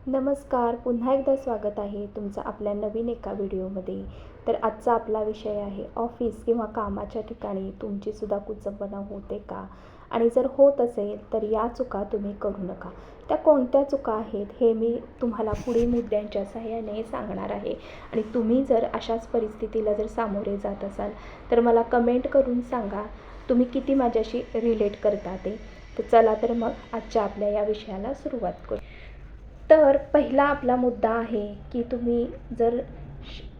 नमस्कार. पुन्हा एकदा स्वागत आहे तुमचं आपल्या नवीन एका व्हिडिओमध्ये. तर आजचा आपला विषय आहे ऑफिस किंवा कामाच्या ठिकाणी तुमचीसुद्धा कुचंबणा होते का? आणि जर होत असेल तर या चुका तुम्ही करू नका. त्या कोणत्या चुका आहेत हे मी तुम्हाला पुढील मुद्द्यांच्या सहाय्याने सांगणार आहे. आणि तुम्ही जर अशाच परिस्थितीला जर सामोरे जात असाल तर मला कमेंट करून सांगा तुम्ही किती माझ्याशी रिलेट करता ते. तर चला तर मग आजच्या आपल्या या विषयाला सुरुवात करू. तर पहिला आपला मुद्दा आहे की तुम्ही जर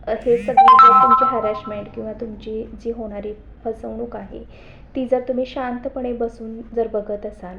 हे सगळी जर तुमची हॅरॅसमेंट किंवा तुमची जी होणारी फसवणूक आहे ती जर तुम्ही शांतपणे बसून जर बघत असाल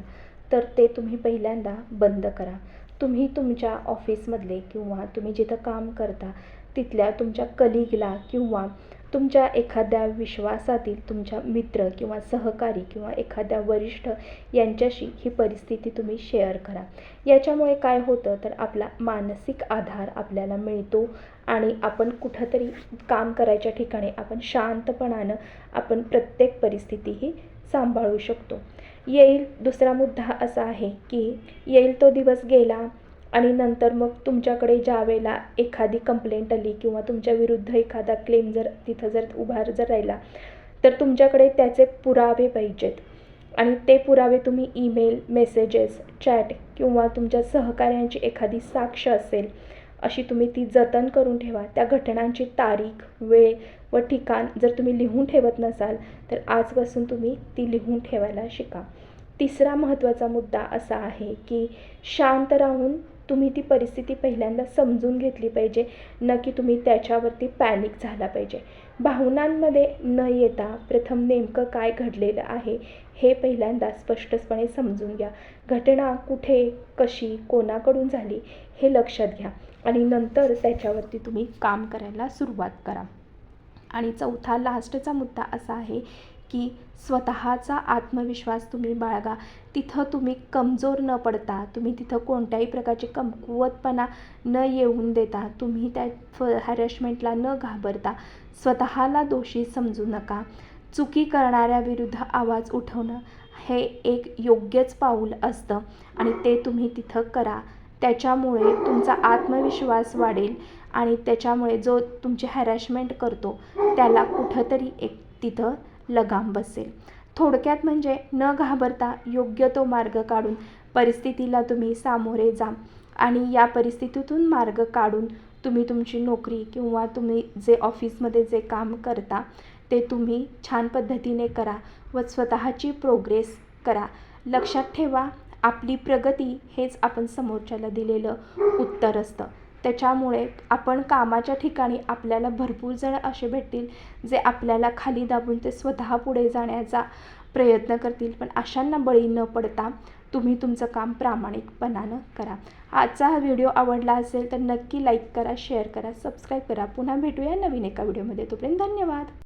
तर ते तुम्ही पहिल्यांदा बंद करा. तुम्ही तुमच्या ऑफिसमधले किंवा तुम्ही जिथं काम करता तिथल्या तुमच्या कलिगला किंवा तुमच्या एखाद्या विश्वासातील तुमच्या मित्र किंवा सहकारी किंवा एखाद्या वरिष्ठ यांच्याशी ही परिस्थिती तुम्ही शेअर करा. याच्यामुळे काय होतं तर आपला मानसिक आधार आपल्याला मिळतो आणि आपण कुठंतरी काम करायच्या ठिकाणी आपण शांतपणानं आपण प्रत्येक परिस्थिती ही सांभाळू शकतो. दुसरा मुद्दा असा आहे की येईल तो दिवस गेला आणि नंतर मग तुमच्याकडे ज्यावेळेला एखादी कंप्लेंट आली किंवा तुमच्या विरुद्ध एखादा क्लेम जर तिथं जर उभा जर राहिला तर तुमच्याकडे त्याचे पुरावे पाहिजेत. आणि ते पुरावे तुम्ही ईमेल, मेसेजेस, चॅट किंवा तुमच्या सहकाऱ्यांची एखादी साक्ष असेल अशी तुम्ही ती जतन करून ठेवा. त्या घटनांची तारीख, वेळ व ठिकाण जर तुम्ही लिहून ठेवत नसाल तर आजपासून तुम्ही ती लिहून ठेवायला शिका. तिसरा महत्त्वाचा मुद्दा असा आहे की शांत राहून तुम्ही ती परिस्थिती पहिल्यांदा समजून घेतली पाहिजे, न की तुम्ही त्याच्यावरती पॅनिक झाला पाहिजे. भावनांमध्ये न येता प्रथम नेमकं काय घडलेलं आहे हे पहिल्यांदा स्पष्टपणे समजून घ्या. घटना कुठे, कशी, कोणाकडून झाली हे लक्षात घ्या आणि नंतर त्याच्यावरती तुम्ही काम करायला सुरुवात करा. आणि चौथा लास्टचा मुद्दा असा आहे की स्वतःचा आत्मविश्वास तुम्ही बाळगा. तिथं तुम्ही कमजोर न पडता, तुम्ही तिथं कोणत्याही प्रकारची कमकुवतपणा न येऊन देता, तुम्ही त्या हॅरॅसमेंटला न घाबरता स्वतःला दोषी समजू नका. चुकी करणाऱ्याविरुद्ध आवाज उठवणं हे एक योग्यच पाऊल असतं आणि ते तुम्ही तिथं करा. त्याच्यामुळे तुमचा आत्मविश्वास वाढेल आणि त्याच्यामुळे जो तुमची हॅरॅसमेंट करतो त्याला कुठंतरी एक तिथं लगाम बसेल. थोडक्यात म्हणजे न घाबरता योग्य तो मार्ग काढून परिस्थितीला तुम्ही सामोरे जा आणि या परिस्थितीतून मार्ग काढून तुम्ही तुमची नोकरी किंवा तुम्ही जे ऑफिसमध्ये जे काम करता ते तुम्ही छान पद्धतीने करा व स्वतःची प्रोग्रेस करा. लक्षात ठेवा, आपली प्रगती हेच आपण समोरच्याला दिलेलं उत्तर असतं. त्याच्यामुळे आपण कामाच्या ठिकाणी आपल्याला भरपूर जण असे भेटतील जे आपल्याला खाली दाबून ते स्वतः पुढे जाण्याचा प्रयत्न करतील, पण अशांना बळी न पडता तुम्ही तुमचं काम प्रामाणिकपणानं करा. आजचा हा व्हिडिओ आवडला असेल तर नक्की लाईक करा, शेअर करा, सबस्क्राईब करा. पुन्हा भेटूया नवीन एका व्हिडिओमध्ये. तोपर्यंत धन्यवाद.